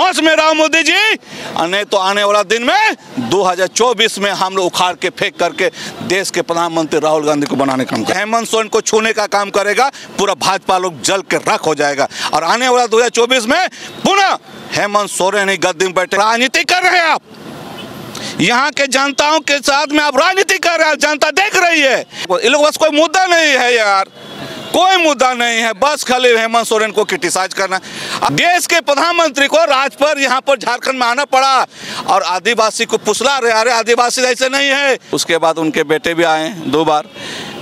होश में रहो मोदी जी, नहीं तो आने वाला दिन में 2024 में हम लोग उखाड़ के फेंक करके देश के प्रधानमंत्री राहुल गांधी को बनाने का काम करेंगे। हेमंत सोरेन को छूने का काम करेगा, पूरा भाजपा लोग जल के राख हो जाएगा। और आने वाला 2024 में पुनः हेमंत सोरेन ही गद्दी में बैठे। राजनीति कर रहे हैं आप, यहाँ के जनताओं के साथ में आप राजनीति कर रहे हैं, जनता देख रही है। इन लोगों बस कोई मुद्दा नहीं है यार, कोई मुद्दा नहीं है, बस खाली हेमंत सोरेन को क्रिटिसाइज करना। देश के प्रधानमंत्री को राज पर यहाँ पर झारखंड में आना पड़ा और आदिवासी को फुसला रहे, अरे आदिवासी ऐसे नहीं है। उसके बाद उनके बेटे भी आए 2 बार,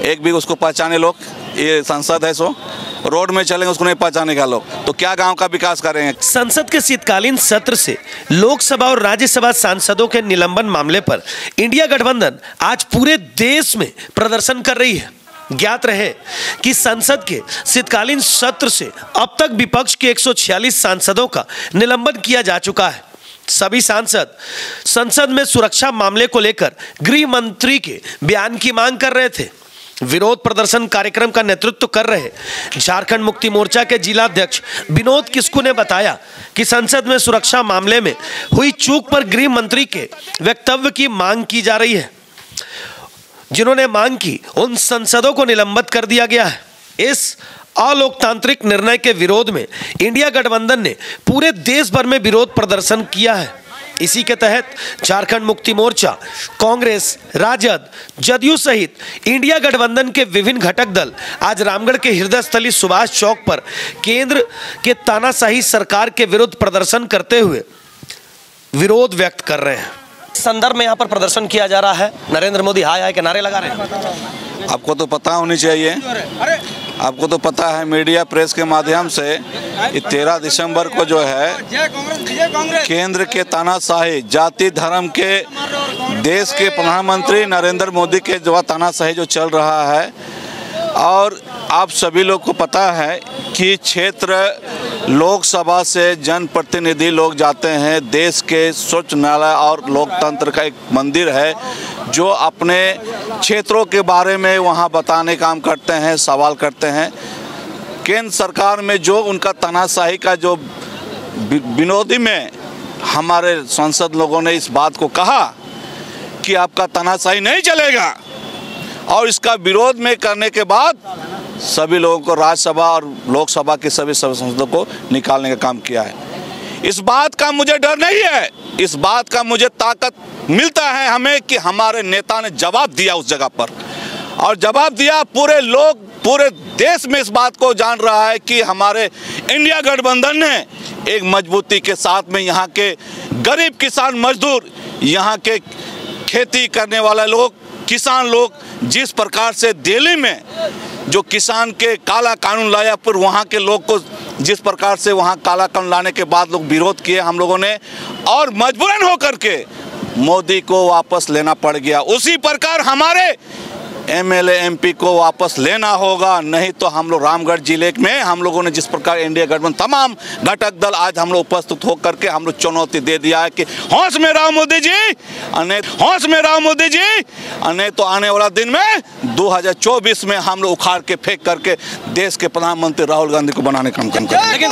एक भी उसको पहचाने लोग, ये संसद है सो रोड में चलेंगे उसको नहीं पहचाने का लोग, तो क्या गांव का विकास करेंगे। संसद के शीतकालीन सत्र से लोकसभा और राज्यसभा सांसदों के निलंबन मामले पर इंडिया गठबंधन आज पूरे देश में प्रदर्शन कर रही है। ज्ञात रहे कि संसद के शीतकालीन सत्र से अब तक विपक्ष के 146 सांसदों का निलंबन किया जा चुका है। सभी सांसद संसद में सुरक्षा मामले को लेकर गृह मंत्री के बयान की मांग कर रहे थे। विरोध प्रदर्शन कार्यक्रम का नेतृत्व कर रहे झारखंड मुक्ति मोर्चा के जिला अध्यक्ष विनोद किस्कू ने बताया कि संसद में सुरक्षा मामले में हुई चूक पर गृह मंत्री के वक्तव्य की मांग की जा रही है। जिन्होंने मांग की उन सांसदों को निलंबित कर दिया गया है। इस अलोकतांत्रिक निर्णय के विरोध में इंडिया गठबंधन ने पूरे देश भर में विरोध प्रदर्शन किया है। इसी के तहत झारखंड मुक्ति मोर्चा, कांग्रेस, राजद, जदयू सहित इंडिया गठबंधन के विभिन्न घटक दल आज रामगढ़ के हृदय स्थली सुभाष चौक पर केंद्र के तानाशाही सरकार के विरुद्ध प्रदर्शन करते हुए विरोध व्यक्त कर रहे हैं। संदर्भ में यहाँ पर प्रदर्शन किया जा रहा है। नरेंद्र मोदी हाय हाय के नारे लगा रहे हैं। आपको तो पता होनी चाहिए, आपको तो पता है मीडिया प्रेस के माध्यम से 13 दिसंबर को जो है केंद्र के तानाशाही जाति धर्म के देश के प्रधानमंत्री नरेंद्र मोदी के जो तानाशाही जो चल रहा है, और आप सभी लोग को पता है कि क्षेत्र लोकसभा से जनप्रतिनिधि लोग जाते हैं। देश के स्वच्छ न्यायालय और लोकतंत्र का एक मंदिर है जो अपने क्षेत्रों के बारे में वहाँ बताने काम करते हैं, सवाल करते हैं। केंद्र सरकार में जो उनका तानाशाही का जो विनोदी में हमारे सांसद लोगों ने इस बात को कहा कि आपका तानाशाही नहीं चलेगा, और इसका विरोध में करने के बाद सभी लोगों को राज्यसभा और लोकसभा के सभी सांसदों को निकालने का काम किया है। इस बात का मुझे डर नहीं है, इस बात का मुझे ताकत मिलता है हमें कि हमारे नेता ने जवाब दिया उस जगह पर, और जवाब दिया। पूरे लोग पूरे देश में इस बात को जान रहा है कि हमारे इंडिया गठबंधन ने एक मजबूती के साथ में यहाँ के गरीब किसान मजदूर, यहाँ के खेती करने वाले लोग, किसान लोग, जिस प्रकार से दिल्ली में जो किसान के काला कानून लाया, पर वहाँ के लोग को जिस प्रकार से वहाँ काला कानून लाने के बाद लोग विरोध किए हम लोगों ने, और मजबूरन होकर के मोदी को वापस लेना पड़ गया। उसी प्रकार हमारे एमएलए एमपी को वापस लेना होगा, नहीं तो हम लोग रामगढ़ जिले में हम लोगों ने जिस प्रकार इंडिया गठबंधन तमाम घटक दल आज हम लोग उपस्थित होकर के हम लोग चुनौती दे दिया है कि होश में रहो मोदी जी, होश में रहो मोदी जी, नहीं तो आने वाला दिन में 2024 में हम लोग उखाड़ के फेंक करके देश के प्रधानमंत्री राहुल गांधी को बनाने का काम करेंगे।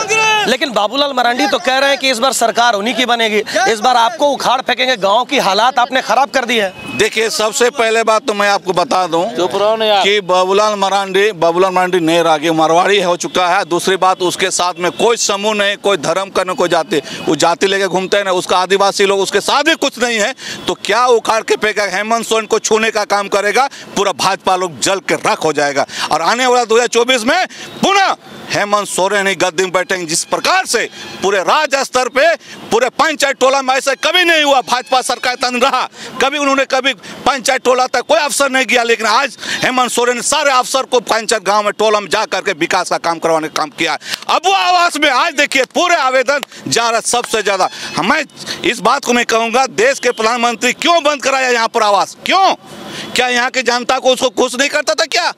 लेकिन बाबूलाल मरांडी तो कह रहे हैं कि इस बार सरकार उन्हीं की बनेगी, इस बार आपको उखाड़ फेंकेंगे, गाँव की हालात आपने खराब कर दी है। देखिए, सबसे पहले बात तो मैं आपको बता दूं कि बाबूलाल मरांडी नेर आगे मारवाड़ी हो चुका है। दूसरी बात, उसके साथ में कोई समूह नहीं, कोई धर्म का, न कोई जाति, वो जाति लेके घूमते हैं ना, उसका आदिवासी लोग उसके साथ भी कुछ नहीं है, तो क्या उखाड़ के फेंका। हेमंत सोरेन को छूने का काम करेगा, पूरा भाजपा लोग जल के राख हो जाएगा। और आने वाला 2024 में पुनः हेमंत सोरेन ही गद्दी में बैठेंगे। जिस प्रकार से पूरे राज्य स्तर पे, पूरे पंचायत टोला में ऐसा कभी नहीं हुआ, भाजपा सरकार तंग रहा, कभी उन्होंने कभी पंचायत टोला तक कोई अफसर नहीं किया, लेकिन आज हेमंत सोरेन ने सारे अफसर को पंचायत गांव में टोला में जा करके विकास का काम करवाने का काम किया। अब वो आवास में आज देखिए पूरे आवेदन जा रहा सबसे ज्यादा। मैं इस बात को मैं कहूँगा, देश के प्रधानमंत्री क्यों बंद कराया यहाँ पर आवास, क्यों? क्या यहाँ की जनता को उसको खुश नहीं करता था? क्या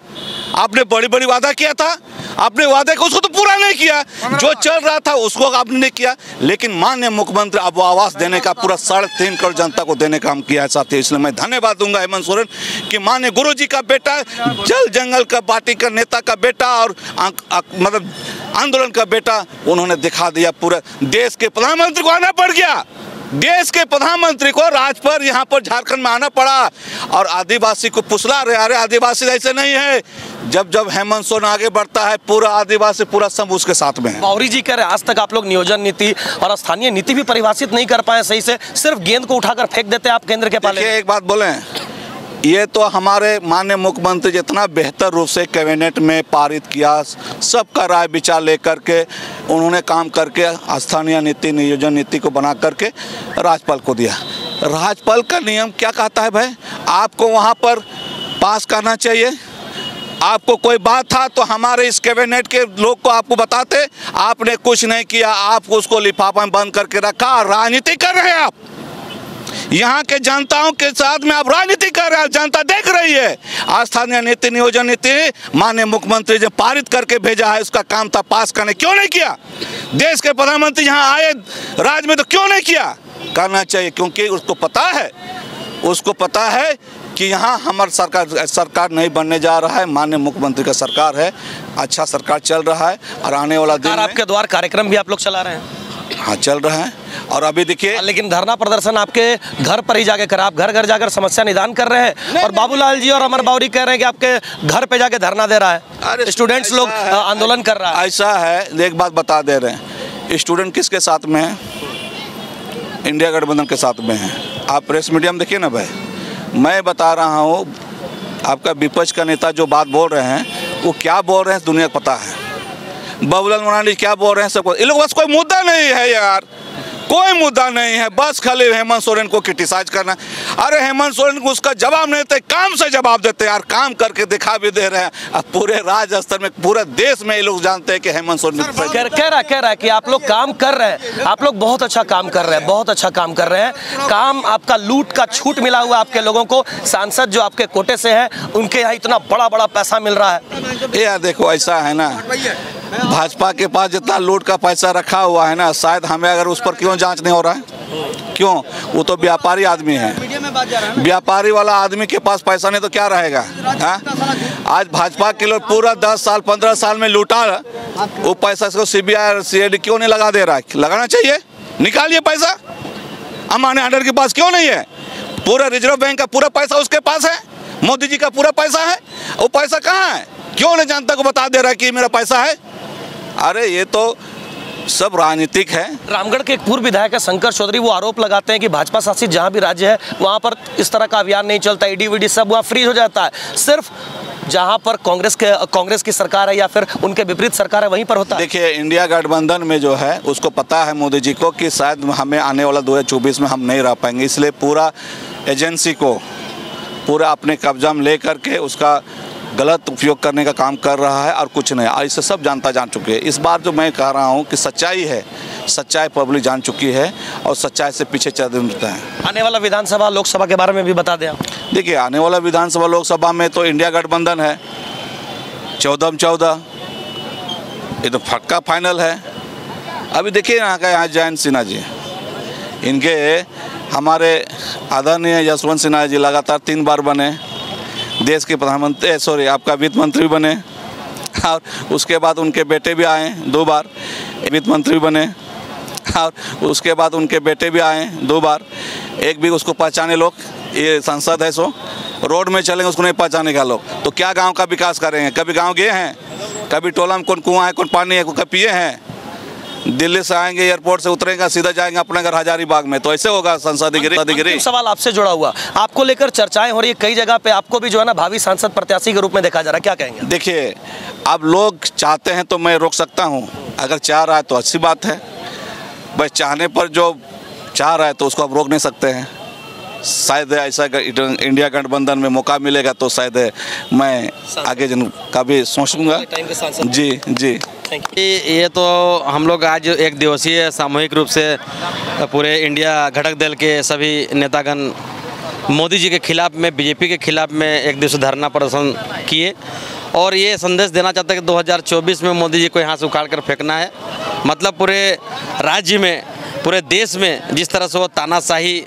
आपने बड़ी बड़ी वादा किया था, आपने वादे को उसको तो पूरा नहीं किया, जो चल रहा था उसको आपने नहीं किया। लेकिन माननीय मुख्यमंत्री अब आवास देने का पूरा 3.5 करोड़ जनता को देने का काम किया है साथी। इसलिए मैं धन्यवाद दूंगा हेमंत सोरेन कि माननीय गुरु जी का बेटा, जल जंगल का पार्टी का नेता का बेटा और मतलब आंदोलन का बेटा, उन्होंने दिखा दिया। पूरे देश के प्रधानमंत्री को आना पड़ गया, देश के प्रधानमंत्री को राज पर यहाँ पर झारखंड में आना पड़ा और आदिवासी को फुसला रहे। अरे आदिवासी ऐसे नहीं है, जब जब हेमंत सोरेन आगे बढ़ता है पूरा आदिवासी पूरा समूह उसके साथ में है। मौर्य जी कह रहे हैं आज तक आप लोग नियोजन नीति और स्थानीय नीति भी परिभाषित नहीं कर पाए सही से, सिर्फ गेंद को उठाकर फेंक देते हैं आप केंद्र के पाले। एक बात बोले, ये तो हमारे माननीय मुख्यमंत्री जितना बेहतर रूप से कैबिनेट में पारित किया, सबका राय विचार लेकर के उन्होंने काम करके स्थानीय नीति नियोजन नीति को बना करके राज्यपाल को दिया। राज्यपाल का नियम क्या कहता है भाई, आपको वहाँ पर पास करना चाहिए। आपको कोई बात था तो हमारे इस कैबिनेट के लोग को आपको बताते, आपने कुछ नहीं किया, आप उसको लिफाफा में बंद करके रखा। राजनीति कर रहे हैं आप, यहाँ के जनताओं के साथ में आप राजनीति कर रहे हैं, जनता देख रही है। स्थानीय नीति नियोजन नीति माननीय मुख्यमंत्री जो पारित करके भेजा है, उसका काम था पास करने, क्यों नहीं किया? देश के प्रधानमंत्री यहाँ आए राज्य में तो क्यों नहीं किया? करना चाहिए, क्योंकि उसको पता है कि यहाँ हमारी सरकार नहीं बनने जा रहा है, माननीय मुख्यमंत्री का सरकार है, अच्छा सरकार चल रहा है और आने वाला दिन आपके द्वार कार्यक्रम भी आप लोग चला रहे हैं। हाँ चल रहा है। और अभी देखिए, लेकिन धरना प्रदर्शन आपके घर पर ही जाके कर, आप घर घर जाकर समस्या निदान कर रहे हैं और बाबूलाल जी और अमर बावरी कह रहे हैं कि आपके घर पे जाके धरना दे रहा है, स्टूडेंट्स लोग आंदोलन कर रहा है। ऐसा है, एक बात बता दे रहे हैं, स्टूडेंट किसके साथ में है? इंडिया गठबंधन के साथ में है। आप प्रेस मीडिया में देखिए ना भाई, मैं बता रहा हूँ, आपका विपक्ष का नेता जो बात बोल रहे हैं वो क्या बोल रहे हैं दुनिया को पता है। बाबूलाल मरांडी क्या बोल रहे हैं सबको, इन लोग बस कोई मुद्दा नहीं है यार, कोई मुद्दा नहीं है, बस खाली हेमंत सोरेन को क्रिटिसाइज करना। अरे हेमंत सोरेन को उसका जवाब नहीं देते, काम से जवाब देते यार, काम करके दिखा भी दे रहे हैं। अब पूरे राज्य स्तर में पूरे देश में ये लोग जानते हैं कि हेमंत सोरेन कह रहा है कि आप लोग काम कर रहे हैं, आप लोग बहुत अच्छा काम कर रहे हैं, बहुत अच्छा काम कर रहे हैं। काम आपका लूट का छूट मिला हुआ आपके लोगों को, सांसद जो आपके कोटे से है उनके यहाँ इतना बड़ा बड़ा पैसा मिल रहा है। यार देखो ऐसा है ना, भाजपा के पास जितना लूट का पैसा रखा हुआ है ना, शायद हमें अगर उस पर क्यों जांच नहीं हो रहा है? क्यों? वो तो व्यापारी आदमी है, व्यापारी वाला आदमी के पास पैसा नहीं तो क्या रहेगा? आज भाजपा के लोग पूरा 10 साल 15 साल में लूटा, वो पैसा इसको CBI और CID क्यों नहीं लगा दे रहा है? लगाना चाहिए, निकालिए पैसा। अमान्य अंडर के पास क्यों नहीं है? पूरा रिजर्व बैंक का पूरा पैसा उसके पास है, मोदी जी का पूरा पैसा है, वो पैसा कहाँ है? क्यों नहीं जनता को बता दे रहा है कि मेरा पैसा है? अरे ये तो सब राजनीतिक है। रामगढ़ के एक पूर्व विधायक है शंकर चौधरी, वो आरोप लगाते हैं कि भाजपा शासित जहां भी राज्य है वहां पर इस तरह का अभियान नहीं चलता, ED सब वहां फ्रीज हो जाता है, सिर्फ जहां पर कांग्रेस की सरकार है या फिर उनके विपरीत सरकार है वहीं पर होता है। देखिए, इंडिया गठबंधन में जो है उसको पता है मोदी जी को कि शायद हमें आने वाला 2024 में हम नहीं रह पाएंगे, इसलिए पूरा एजेंसी को पूरा अपने कब्जा में ले करके उसका गलत उपयोग करने का काम कर रहा है और कुछ नहीं। और इसे सब जानता जान चुके हैं। इस बार जो मैं कह रहा हूँ कि सच्चाई है, सच्चाई पब्लिक जान चुकी है और सच्चाई से पीछे चलता है। आने वाला विधानसभा लोकसभा के बारे में भी बता दें आप। देखिए, आने वाला विधानसभा लोकसभा में तो इंडिया गठबंधन है 14 में 14, ये तो पक्का फाइनल है। अभी देखिए यहाँ का जयंत सिन्हा जी, इनके हमारे आदरणीय यशवंत सिन्हा जी लगातार 3 बार बने देश के प्रधानमंत्री, आपका वित्त मंत्री बने, और उसके बाद उनके बेटे भी आए 2 बार वित्त मंत्री बने, और उसके बाद उनके बेटे भी आए 2 बार। एक भी उसको पहचाने लोग, ये सांसद है सो रोड में चलेंगे उसको नहीं पहचाने का लोग, तो क्या गांव का विकास करेंगे? कभी गांव गए हैं? कभी टोला में कौन कुआं है, कौन पानी है, कभी पिए हैं? दिल्ली से आएंगे, एयरपोर्ट से उतरेंगे, सीधा जाएंगे अपने घर हजारीबाग में, तो ऐसे होगा संसदीगिरी। सवाल आपसे जुड़ा हुआ, आपको लेकर चर्चाएं हो रही है कई जगह पे, आपको भी जो है ना भावी सांसद प्रत्याशी के रूप में देखा जा रहा है, क्या कहेंगे? देखिए, अब लोग चाहते हैं तो मैं रोक सकता हूँ, अगर चाह रहा है तो अच्छी बात है, बस चाहने पर जो चाह रहा है तो उसको आप रोक नहीं सकते हैं। शायद ऐसा इंडिया गठबंधन में मौका मिलेगा तो शायद मैं आगे का भी सोचूंगा। जी जी, ये तो हम लोग आज एक दिवसीय सामूहिक रूप से पूरे इंडिया घटक दल के सभी नेतागण मोदी जी के खिलाफ में, बीजेपी के खिलाफ में एक दिवसीय धरना प्रदर्शन किए और ये संदेश देना चाहते हैं कि 2024 में मोदी जी को यहाँ से उखाड़ कर फेंकना है। मतलब पूरे राज्य में, पूरे देश में जिस तरह से वो तानाशाही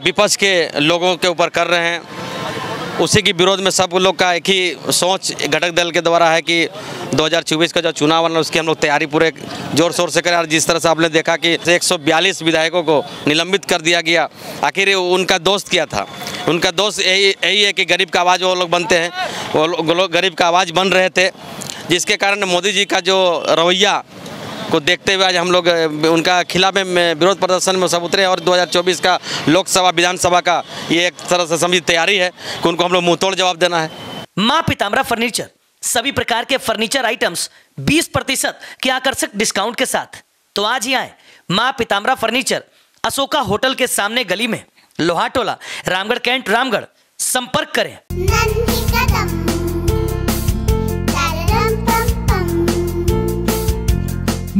विपक्ष के लोगों के ऊपर कर रहे हैं, उसी के विरोध में सब लोग का एक ही सोच घटक दल के द्वारा है कि 2024 का जो चुनाव है उसकी हम लोग तैयारी पूरे जोर शोर से करें। और जिस तरह से आपने देखा कि 142 विधायकों को निलंबित कर दिया गया, आखिर उनका दोस्त क्या था? उनका दोस्त यही है कि गरीब का आवाज़ वो लोग बनते हैं, वो लोग गरीब का आवाज़ बन रहे थे, जिसके कारण मोदी जी का जो रवैया को देखते हुए आज हम लोग उनका खिलाफ में विरोध प्रदर्शन में सब उतरे। और 2024 का लोकसभा विधानसभा का ये एक तरह से समझ तैयारी है कि उनको हम लोग मुंह तोड़ जवाब देना है। मां पीताम्बरा फर्नीचर, सभी प्रकार के फर्नीचर आइटम्स 20% के आकर्षक डिस्काउंट के साथ। तो आज ही आए मां पीताम्बरा फर्नीचर, अशोका होटल के सामने गली में, लोहाटोला, रामगढ़ कैंट, रामगढ़। संपर्क करें।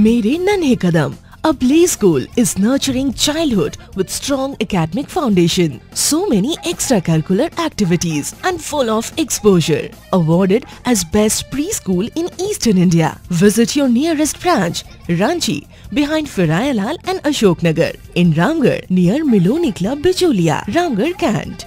Mere Nanhe Kadam, a play school, is nurturing childhood with strong academic foundation. So many extracurricular activities and full of exposure. Awarded as best preschool in Eastern India. Visit your nearest branch, Ranchi, behind Firayalal and Ashok Nagar. In Ramgarh, near Miloni Club, Bicholia, Ramgarh, Kant.